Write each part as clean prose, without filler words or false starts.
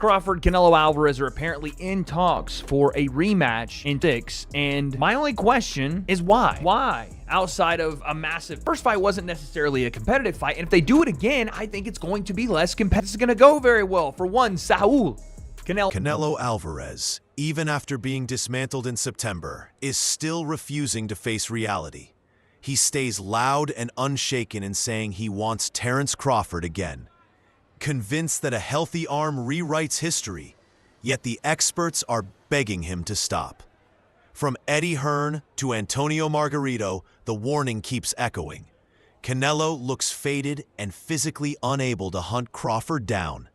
Crawford, Canelo Alvarez are apparently in talks for a rematch in 6, and my only question is why? Why? Outside of a massive first fight wasn't necessarily a competitive fight, and if they do it again, I think it's going to be less competitive. It's going to go very well. For one, Saul Canelo Alvarez, even after being dismantled in September, is still refusing to face reality. He stays loud and unshaken in saying he wants Terence Crawford again. Convinced that a healthy arm rewrites history, yet the experts are begging him to stop. From Eddie Hearn to Antonio Margarito, the warning keeps echoing. Canelo looks faded and physically unable to hunt Crawford down.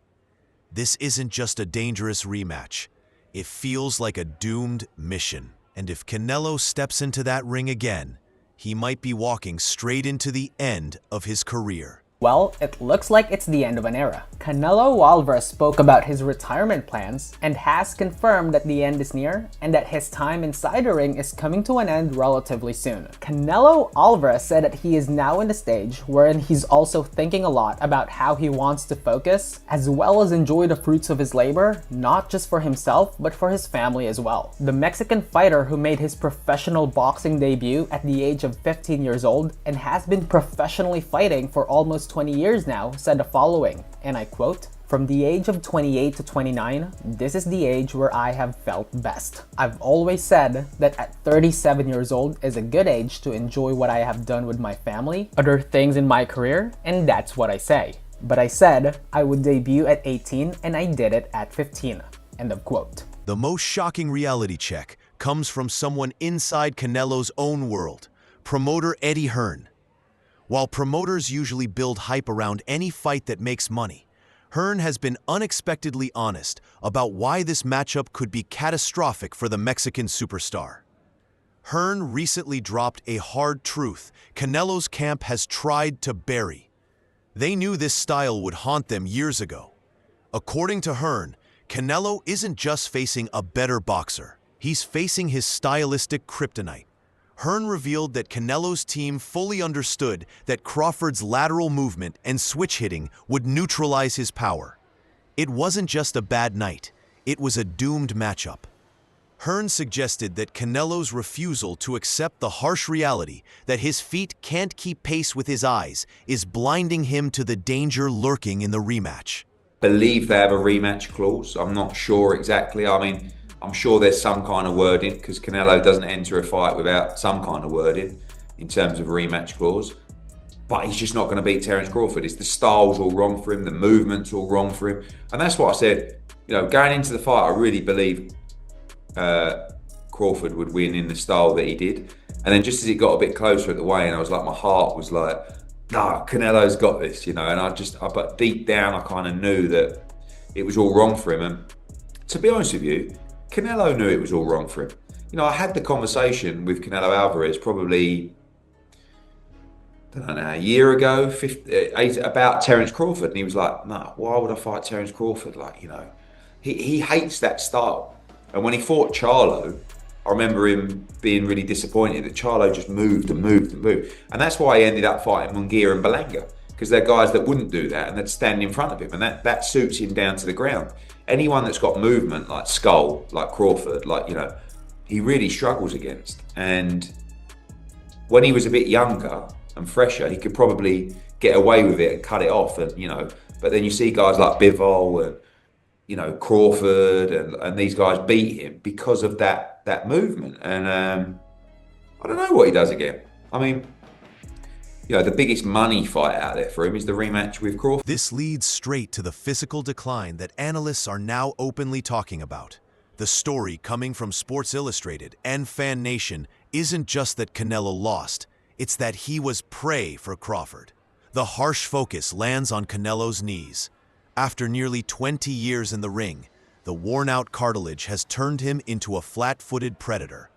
This isn't just a dangerous rematch. It feels like a doomed mission. And if Canelo steps into that ring again, he might be walking straight into the end of his career. Well, it looks like it's the end of an era. Canelo Alvarez spoke about his retirement plans and has confirmed that the end is near and that his time inside the ring is coming to an end relatively soon. Canelo Alvarez said that he is now in the stage wherein he's also thinking a lot about how he wants to focus as well as enjoy the fruits of his labor, not just for himself but for his family as well. The Mexican fighter who made his professional boxing debut at the age of 15 years old and has been professionally fighting for almost 20 years now said the following, and I quote, "From the age of 28 to 29, this is the age where I have felt best. I've always said that at 37 years old is a good age to enjoy what I have done with my family, other things in my career, and that's what I say. But I said I would debut at 18 and I did it at 15. End of quote. The most shocking reality check comes from someone inside Canelo's own world, promoter Eddie Hearn. While promoters usually build hype around any fight that makes money, Hearn has been unexpectedly honest about why this matchup could be catastrophic for the Mexican superstar. Hearn recently dropped a hard truth Canelo's camp has tried to bury. They knew this style would haunt them years ago. According to Hearn, Canelo isn't just facing a better boxer, he's facing his stylistic kryptonite. Hearn revealed that Canelo's team fully understood that Crawford's lateral movement and switch hitting would neutralize his power. It wasn't just a bad night, it was a doomed matchup. Hearn suggested that Canelo's refusal to accept the harsh reality that his feet can't keep pace with his eyes is blinding him to the danger lurking in the rematch. Believe they have a rematch clause. I'm not sure exactly. I mean, I'm sure there's some kind of wording because Canelo doesn't enter a fight without some kind of wording in terms of a rematch clause. But he's just not going to beat Terence Crawford. It's the style's all wrong for him, the movement's all wrong for him. And that's what I said. You know, going into the fight, I really believed Crawford would win in the style that he did. And then just as it got a bit closer at the weigh-in, I was like, my heart was like, nah, Canelo's got this, you know. And but deep down, I kind of knew that it was all wrong for him. And to be honest with you, Canelo knew it was all wrong for him. You know, I had the conversation with Canelo Alvarez probably, I don't know, a year ago, about Terence Crawford. And he was like, no, why would I fight Terence Crawford? Like, you know, he hates that style. And when he fought Charlo, I remember him being really disappointed that Charlo just moved and moved and moved. And that's why he ended up fighting Munguia and Berlanga, because they're guys that wouldn't do that and they'd stand in front of him. And that suits him down to the ground. Anyone that's got movement, like Skull, like Crawford, like, you know, he really struggles against. And when he was a bit younger and fresher, he could probably get away with it and cut it off. And, you know, but then you see guys like Bivol and, you know, Crawford and these guys beat him because of that movement. And I don't know what he does again. I mean, you know, the biggest money fight out there for him is the rematch with Crawford. This leads straight to the physical decline that analysts are now openly talking about. The story coming from Sports Illustrated and Fan Nation isn't just that Canelo lost, it's that he was prey for Crawford. The harsh focus lands on Canelo's knees. After nearly 20 years in the ring, the worn-out cartilage has turned him into a flat-footed predator.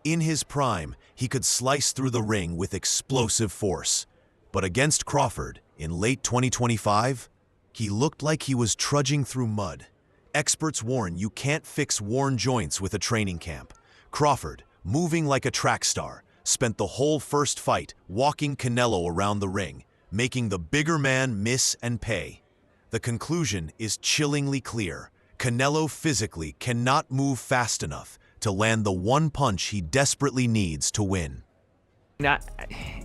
In his prime, he could slice through the ring with explosive force. But against Crawford, in late 2025, he looked like he was trudging through mud. Experts warn you can't fix worn joints with a training camp. Crawford, moving like a track star, spent the whole first fight walking Canelo around the ring, making the bigger man miss and pay. The conclusion is chillingly clear. Canelo physically cannot move fast enough to land the one punch he desperately needs to win. Now,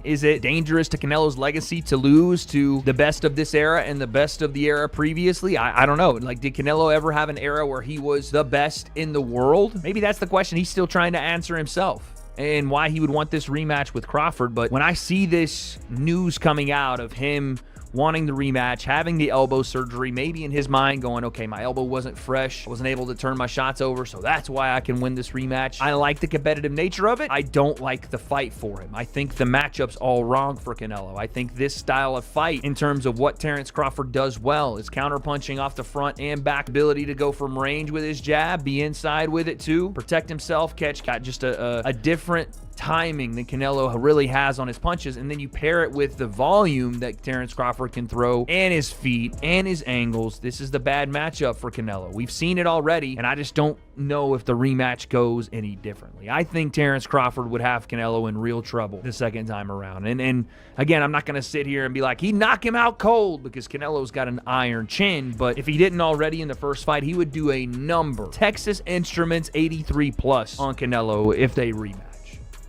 is it dangerous to Canelo's legacy to lose to the best of this era and the best of the era previously? I don't know. Like, did Canelo ever have an era where he was the best in the world? Maybe that's the question he's still trying to answer himself, and why he would want this rematch with Crawford. But when I see this news coming out of him wanting the rematch, having the elbow surgery, maybe in his mind going, okay, my elbow wasn't fresh, I wasn't able to turn my shots over, so that's why I can win this rematch. I like the competitive nature of it. I don't like the fight for him. I think the matchup's all wrong for Canelo. I think this style of fight, in terms of what Terence Crawford does well, is counterpunching off the front and back, ability to go from range with his jab, be inside with it too, protect himself, catch, got just a different timing than Canelo really has on his punches. And then you pair it with the volume that Terence Crawford can throw, and his feet and his angles. This is the bad matchup for Canelo. We've seen it already, and I just don't know if the rematch goes any differently. I think Terence Crawford would have Canelo in real trouble the second time around. And again, I'm not going to sit here and be like, he'd knock him out cold, because Canelo's got an iron chin. But if he didn't already in the first fight, he would do a number. Texas Instruments 83 plus on Canelo if they rematch.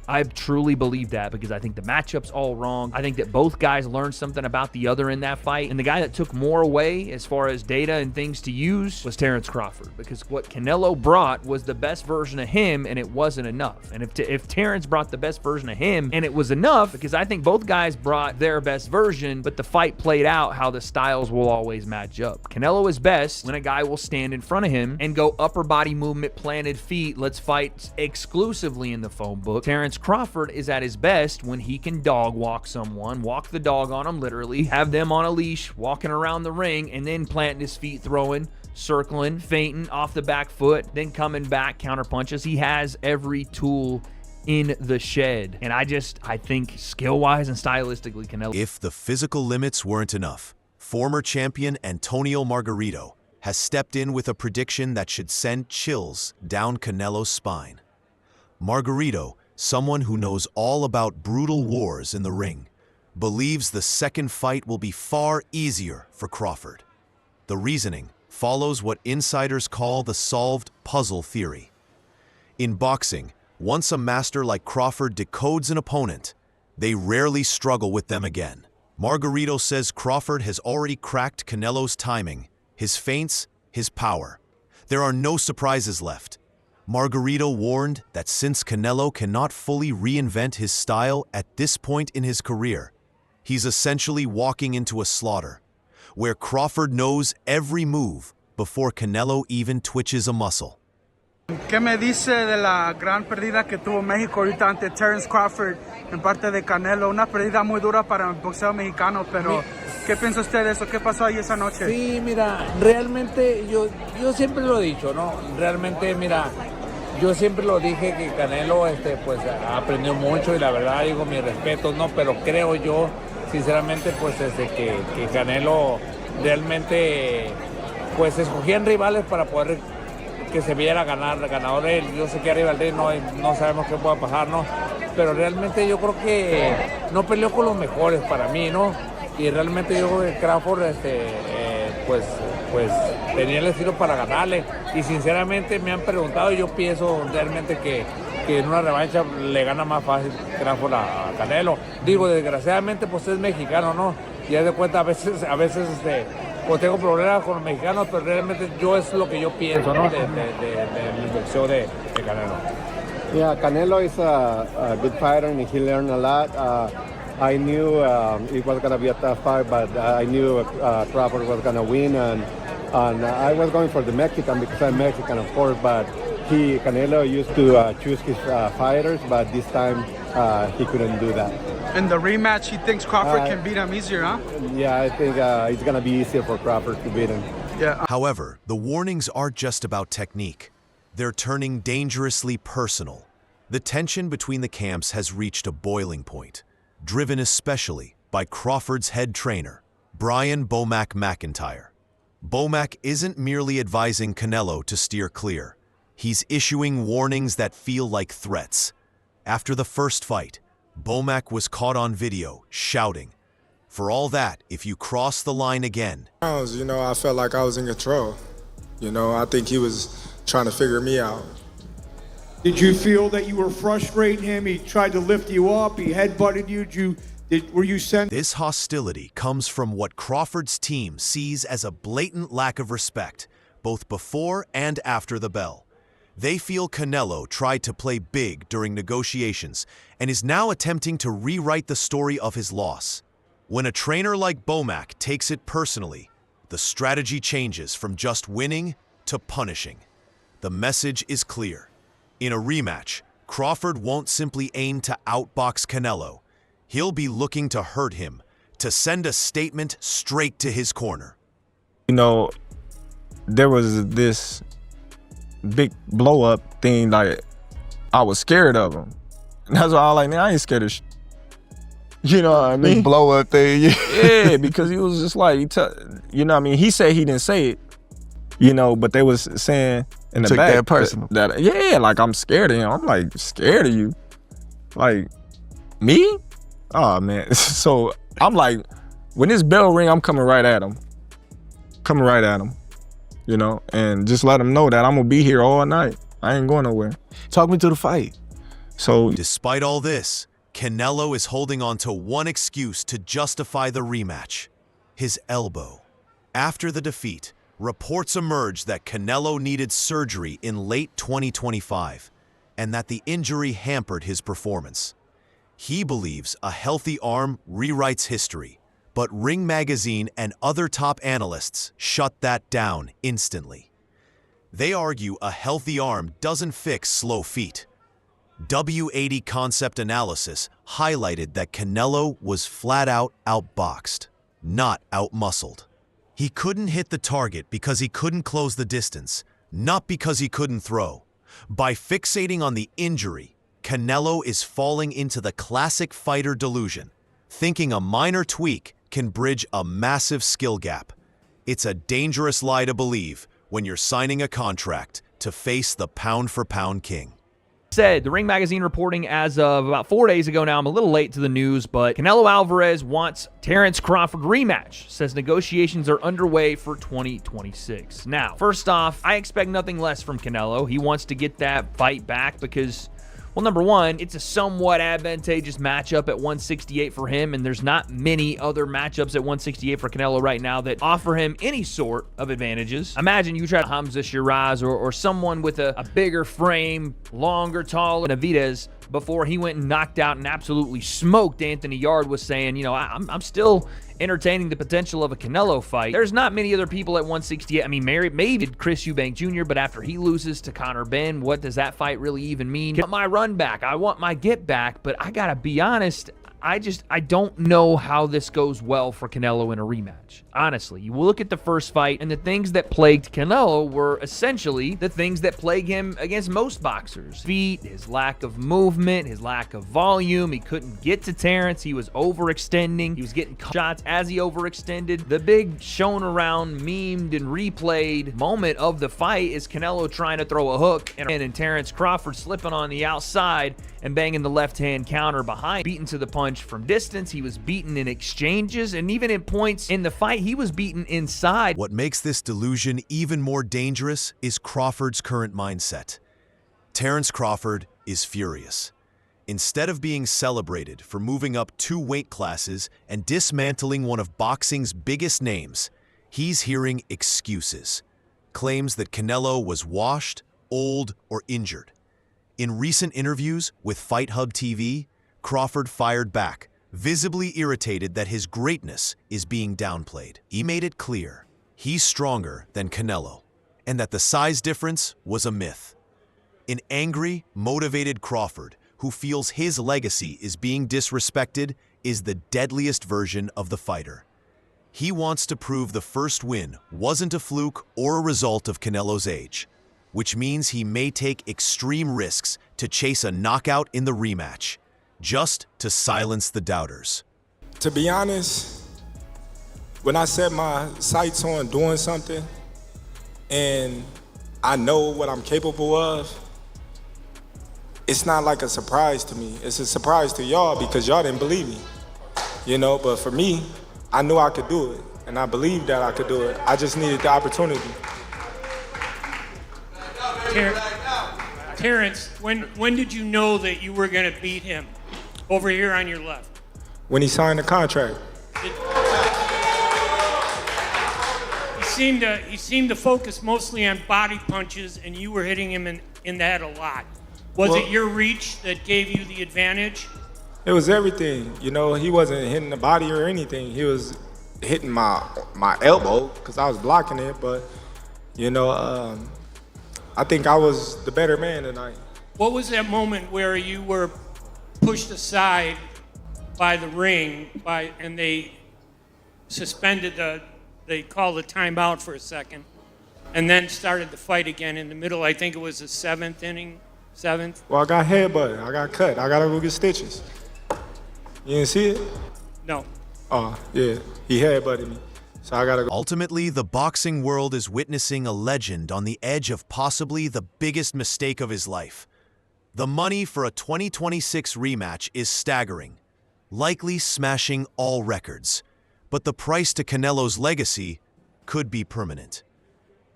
I truly believe that, because I think the matchup's all wrong. I think that both guys learned something about the other in that fight. And the guy that took more away as far as data and things to use was Terence Crawford, because what Canelo brought was the best version of him, and it wasn't enough. And if Terence brought the best version of him and it was enough, because I think both guys brought their best version, but the fight played out how the styles will always match up. Canelo is best when a guy will stand in front of him and go upper body movement, planted feet, let's fight exclusively in the phone book. Terence Crawford is at his best when he can dog walk someone, walk the dog on them literally, have them on a leash, walking around the ring, and then planting his feet, throwing, circling, feinting off the back foot, then coming back, counter punches. He has every tool in the shed. And I think skill-wise and stylistically, Canelo. If the physical limits weren't enough, former champion Antonio Margarito has stepped in with a prediction that should send chills down Canelo's spine. Margarito, someone who knows all about brutal wars in the ring, believes the second fight will be far easier for Crawford. The reasoning follows what insiders call the solved puzzle theory. In boxing, once a master like Crawford decodes an opponent, they rarely struggle with them again. Margarito says Crawford has already cracked Canelo's timing, his feints, his power. There are no surprises left. Margarito warned that since Canelo cannot fully reinvent his style at this point in his career, he's essentially walking into a slaughter, where Crawford knows every move before Canelo even twitches a muscle. ¿Qué me dice de la gran pérdida que tuvo México ahorita ante Terence Crawford en parte de Canelo? Una pérdida muy dura para el boxeo mexicano, pero ¿qué piensa usted de eso? ¿Qué pasó ahí esa noche? Sí, mira, realmente yo siempre lo he dicho, ¿no? Realmente, mira, yo siempre lo dije que Canelo pues aprendió mucho, y la verdad digo mis respetos, ¿no? Pero creo yo, sinceramente, pues que Canelo realmente pues escogían rivales para poder que se viera ganador él. Yo sé que arriba del ring no sabemos qué pueda pasar, ¿no? Pero realmente yo creo que no peleó con los mejores para mí, ¿no? Y realmente yo creo que Crawford pues tenía el estilo para ganarle. Y sinceramente me han preguntado, y yo pienso realmente que en una revancha le gana más fácil Crawford a Canelo. Digo, desgraciadamente pues es mexicano, ¿no? Y haz de cuenta, a veces pues tengo problemas con los mexicanos, pero realmente yo es lo que yo pienso, ¿no? del boxeo de Canelo. Yeah, Canelo is a good fighter, and he learned a lot. I knew it was going to be a tough fight, but I knew Crawford was going to win, and I was going for the Mexican because I'm Mexican, of course, but Canelo used to choose his fighters, but this time he couldn't do that. In the rematch, he thinks Crawford can beat him easier, huh? Yeah, I think it's going to be easier for Crawford to beat him. Yeah. However, the warnings aren't just about technique. They're turning dangerously personal. The tension between the camps has reached a boiling point, driven especially by Crawford's head trainer, Brian "Bomac" McIntyre. Bomac isn't merely advising Canelo to steer clear. He's issuing warnings that feel like threats. After the first fight, Bomac was caught on video shouting, "For all that, if you cross the line again..." I felt like I was in control. You know, I think he was trying to figure me out. Did you feel that you were frustrating him? He tried to lift you up. He headbutted you. Were you sent? This hostility comes from what Crawford's team sees as a blatant lack of respect, both before and after the bell. They feel Canelo tried to play big during negotiations and is now attempting to rewrite the story of his loss. When a trainer like Bomac takes it personally, the strategy changes from just winning to punishing. The message is clear. In a rematch, Crawford won't simply aim to outbox Canelo. He'll be looking to hurt him, to send a statement straight to his corner. You know, there was this big blow-up thing, like, I was scared of him. And that's why I was like, man, I ain't scared of shit. You know what I mean? Big blow-up thing. Yeah, because he was just like, you know what I mean? He said he didn't say it, you know, but they was saying in the Took back that personal. that, yeah, like, I'm scared of him. I'm like, scared of you? Like, me? Oh, man. So I'm like, when this bell ring, I'm coming right at him. Coming right at him, you know, and just let him know that I'm going to be here all night. I ain't going nowhere. Talk me to the fight. So despite all this, Canelo is holding on to one excuse to justify the rematch: his elbow. After the defeat, reports emerged that Canelo needed surgery in late 2025 and that the injury hampered his performance. He believes a healthy arm rewrites history, but Ring Magazine and other top analysts shut that down instantly. They argue a healthy arm doesn't fix slow feet. W80 Concept Analysis highlighted that Canelo was flat out outboxed, not outmuscled. He couldn't hit the target because he couldn't close the distance, not because he couldn't throw. By fixating on the injury, Canelo is falling into the classic fighter delusion, thinking a minor tweak can bridge a massive skill gap. It's a dangerous lie to believe when you're signing a contract to face the pound-for-pound king. Said, the Ring Magazine reporting as of about 4 days ago now, I'm a little late to the news, but Canelo Alvarez wants Terence Crawford rematch, says negotiations are underway for 2026. Now, first off, I expect nothing less from Canelo. He wants to get that fight back because, well, number one, it's a somewhat advantageous matchup at 168 for him, and there's not many other matchups at 168 for Canelo right now that offer him any sort of advantages. Imagine you try Hamza Shiraz or someone with a bigger frame, longer, taller Navidez before he went and knocked out and absolutely smoked Anthony Yard, was saying, you know, I'm still entertaining the potential of a Canelo fight. There's not many other people at 168. I mean, maybe Chris Eubank Jr., but after he loses to Conor Ben, what does that fight really even mean? I want my run back. I want my get back, but I gotta be honest, I don't know how this goes well for Canelo in a rematch. Honestly, you look at the first fight, and the things that plagued Canelo were essentially the things that plague him against most boxers. Feet, his lack of movement, his lack of volume. He couldn't get to Terence. He was overextending. He was getting shots as he overextended. The big shown around, memed, and replayed moment of the fight is Canelo trying to throw a hook and Terence Crawford slipping on the outside and banging the left-hand counter behind. Beaten to the punch from distance. He was beaten in exchanges, and even in points in the fight, he was beaten inside. What makes this delusion even more dangerous is Crawford's current mindset. Terence Crawford is furious. Instead of being celebrated for moving up 2 weight classes and dismantling one of boxing's biggest names, he's hearing excuses. Claims that Canelo was washed, old, or injured. In recent interviews with Fight Hub TV, Crawford fired back, visibly irritated that his greatness is being downplayed. He made it clear he's stronger than Canelo, and that the size difference was a myth. An angry, motivated Crawford, who feels his legacy is being disrespected, is the deadliest version of the fighter. He wants to prove the first win wasn't a fluke or a result of Canelo's age, which means he may take extreme risks to chase a knockout in the rematch, just to silence the doubters. To be honest, when I set my sights on doing something and I know what I'm capable of, it's not like a surprise to me. It's a surprise to y'all because y'all didn't believe me, you know? But for me, I knew I could do it, and I believed that I could do it. I just needed the opportunity. Terence, when did you know that you were going to beat him? Over here on your left. When he signed the contract. He seemed to focus mostly on body punches, and you were hitting him in the head a lot. Was it your reach that gave you the advantage? It was everything. You know, he wasn't hitting the body or anything. He was hitting my elbow because I was blocking it. But, you know, I think I was the better man tonight. What was that moment where you were pushed aside by the ring and they suspended they called the timeout for a second and then started the fight again in the middle? I think it was the seventh inning. Well, I got headbutted. I got cut. I got to go get stitches. You didn't see it? No. Oh, yeah. He headbutted me. So I got to go. Ultimately, the boxing world is witnessing a legend on the edge of possibly the biggest mistake of his life. The money for a 2026 rematch is staggering, likely smashing all records. But the price to Canelo's legacy could be permanent.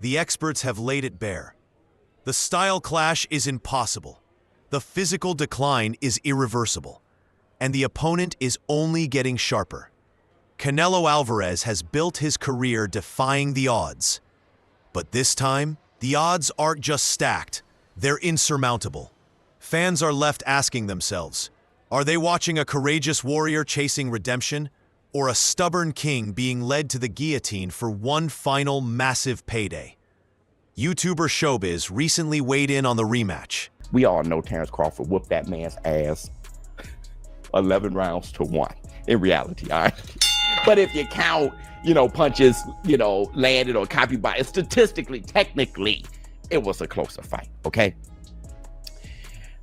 The experts have laid it bare. The style clash is impossible. The physical decline is irreversible. And the opponent is only getting sharper. Canelo Alvarez has built his career defying the odds. But this time, the odds aren't just stacked, they're insurmountable. Fans are left asking themselves, are they watching a courageous warrior chasing redemption, or a stubborn king being led to the guillotine for one final massive payday? YouTuber Showbiz recently weighed in on the rematch. We all know Terence Crawford whooped that man's ass 11 rounds to 1 in reality, all right? But if you count, punches, landed or copied by, statistically, technically, it was a closer fight, okay?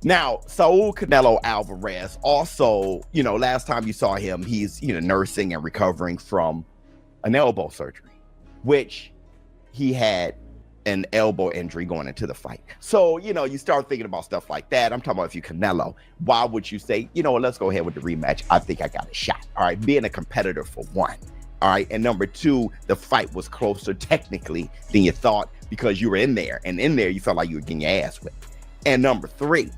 Now, Saul Canelo Alvarez also, last time you saw him, he's, nursing and recovering from an elbow surgery, which he had an elbow injury going into the fight. So, you start thinking about stuff like that. I'm talking about if you Canelo, why would you say, let's go ahead with the rematch? I think I got a shot. All right, being a competitor for one. All right, and number two, the fight was closer technically than you thought because you were in there, and in there you felt like you were getting your ass whipped. And number three,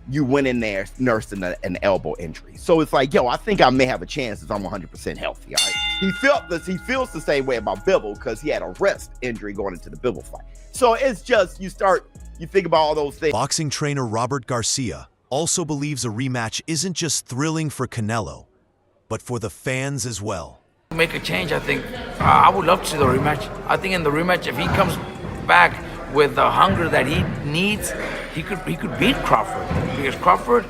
you went in there nursing an elbow injury. So it's like, I think I may have a chance if I'm 100% healthy, all right? He feels the same way about Bivol because he had a wrist injury going into the Bivol fight. So it's just, you think about all those things. Boxing trainer Robert Garcia also believes a rematch isn't just thrilling for Canelo, but for the fans as well. Make a change, I think. I would love to see the rematch. I think in the rematch, if he comes back with the hunger that he needs, he could beat Crawford. Because Crawford,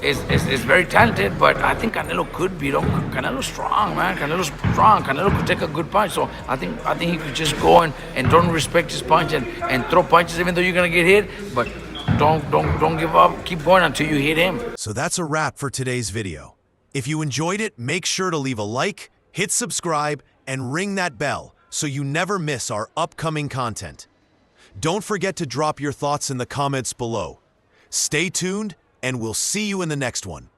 is very talented, but I think Canelo could beat him. Canelo's strong, man. Canelo's strong. Canelo could take a good punch. So I think he could just go and don't respect his punch and throw punches even though you're gonna get hit. But don't give up. Keep going until you hit him. So that's a wrap for today's video. If you enjoyed it, make sure to leave a like, hit subscribe, and ring that bell so you never miss our upcoming content. Don't forget to drop your thoughts in the comments below. Stay tuned, and we'll see you in the next one.